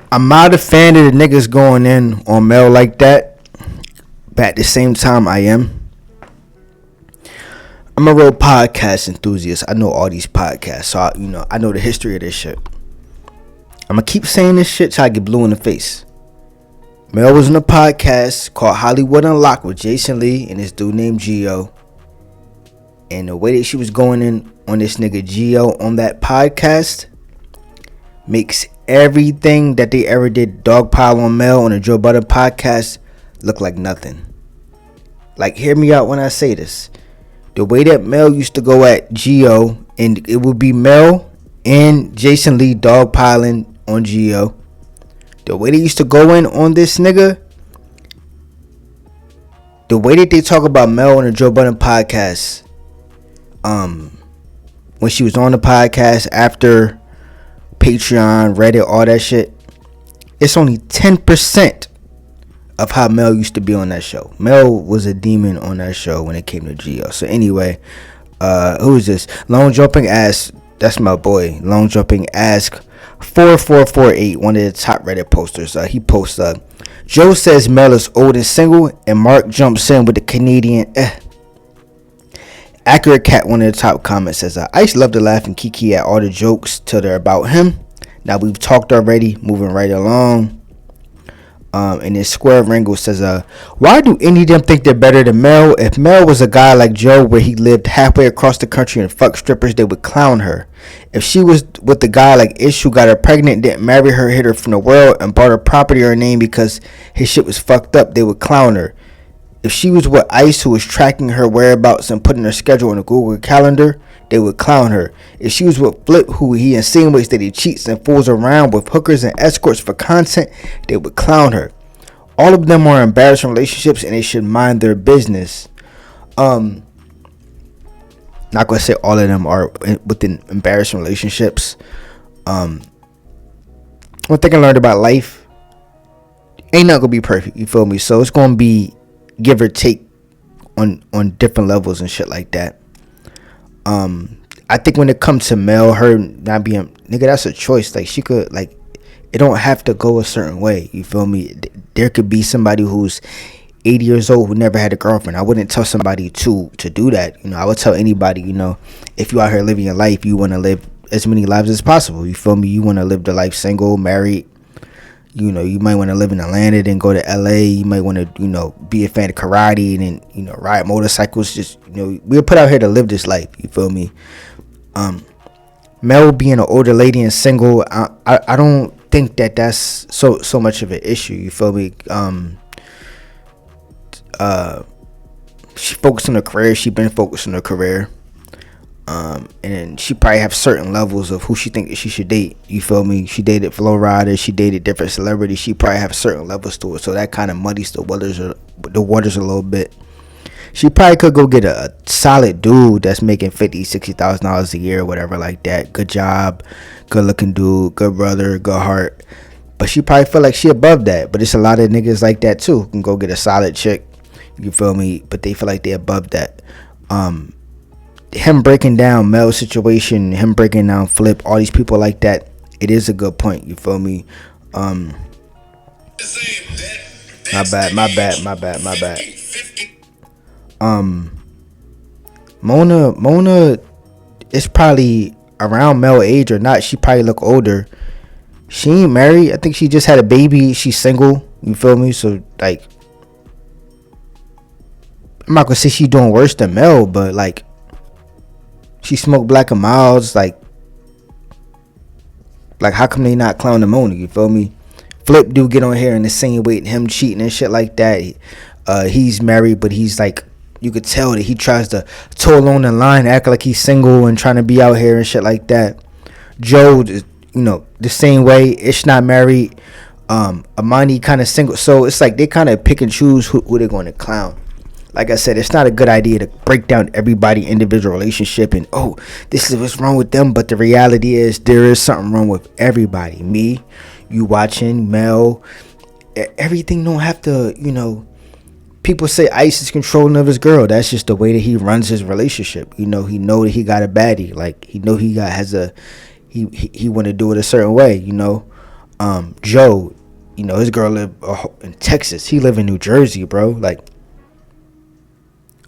I'm not a fan of the niggas going in on Mel like that. But at the same time, I'm a real podcast enthusiast. I know all these podcasts, so I know the history of this shit. I'm gonna keep saying this shit till I get blue in the face. Mel was in a podcast called Hollywood Unlocked with Jason Lee and this dude named Gio. And the way that she was going in on this nigga Gio on that podcast makes everything that they ever did dogpile on Mel on the Joe Budden podcast look like nothing. Like, hear me out when I say this. The way that Mel used to go at Gio, and it would be Mel and Jason Lee dogpiling on Gio. The way they used to go in on this nigga, the way that they talk about Mel on the Joe Budden podcast, when she was on the podcast after Patreon, Reddit, all that shit, it's only 10% of how Mel used to be on that show. Mel was a demon on that show when it came to Gio. So anyway, who is this? Long Jumping Ask, that's my boy. Long Jumping Ask 4448, one of the top Reddit posters. He posts, Joe says Mel is old and single, and Mark jumps in with the Canadian Accurate Cat, one of the top comments, says, I used to love to laugh and kiki at all the jokes till they're about him. Now we've talked already, moving right along. And then Square Ringo says, why do any of them think they're better than Mel? If Mel was a guy like Joe where he lived halfway across the country and fucked strippers, they would clown her. If she was with a guy like Ish who got her pregnant, didn't marry her, hid her from the world, and bought her property or her name because his shit was fucked up, they would clown her. If she was with Ice, who was tracking her whereabouts and putting her schedule on a Google Calendar, they would clown her. If she was with Flip, who he insinuates that he cheats and fools around with hookers and escorts for content, they would clown her. All of them are embarrassing relationships and they should mind their business. Not gonna say all of them are within embarrassing relationships. One thing I learned about life, ain't not gonna be perfect, you feel me? So it's gonna be give or take on different levels and shit like that. I think when it comes to Mel, her not being nigga, that's a choice. Like, she could, like, it don't have to go a certain way, you feel me? There could be somebody who's 80 years old who never had a girlfriend. I wouldn't tell somebody to do that. I would tell anybody, if you out here living your life, you want to live as many lives as possible, you feel me? You want to live the life single, married. You might want to live in Atlanta, then go to LA. You might want to, be a fan of karate and then, ride motorcycles. Just, we're put out here to live this life. You feel me? Mel being an older lady and single, I don't think that's so much of an issue. You feel me? She focused on her career. She been focused on her career. And she probably have certain levels of who she think she should date. You feel me? She dated Flo Rida. She dated different celebrities. She probably have certain levels to it. So that kind of muddies the waters a little bit. She probably could go get a solid dude that's making $50,000-$60,000 a year or whatever like that. Good job, good looking dude, good brother, good heart. But she probably feel like she above that. But it's a lot of niggas like that too who can go get a solid chick. You feel me? But they feel like they above that. Him breaking down Mel's situation, him breaking down Flip, all these people like that, it is a good point. You feel me? My bad. Mona is probably around Mel age or not. She probably look older. She ain't married. I think she just had a baby. She's single. You feel me? So, like, I'm not gonna say she doing worse than Mel, but like, she smoked Black and Milds. Like how come they not clowning Mona? You feel me? Flip do get on here and insinuate him cheating and shit like that. He's married, but he's like, you could tell that he tries to toe along the line, act like he's single and trying to be out here and shit like that. Joe, the same way. Ish not married. Amani kind of single. So it's like they kind of pick and choose who they're going to clown. Like I said, it's not a good idea to break down everybody individual relationship and, oh, this is what's wrong with them. But the reality is there is something wrong with everybody. Me, you watching, Mel, everything don't have to, people say Ice is controlling of his girl. That's just the way that he runs his relationship. He know that he got a baddie. Like, he know he want to do it a certain way, Joe, you know, his girl live in Texas. He live in New Jersey, bro. Like,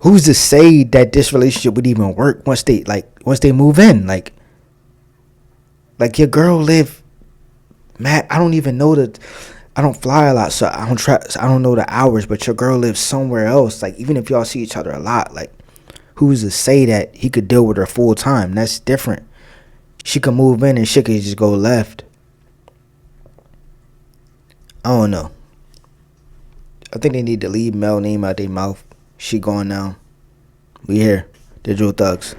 who's to say that this relationship would even work once they move in? Like your girl live, Matt. I don't even know I don't fly a lot, so I don't know the hours. But your girl lives somewhere else. Like, even if y'all see each other a lot, like, who's to say that he could deal with her full time? That's different. She could move in and she could just go left. I don't know. I think they need to leave Mel name out their mouth. She gone now. We here. Digital Thugs.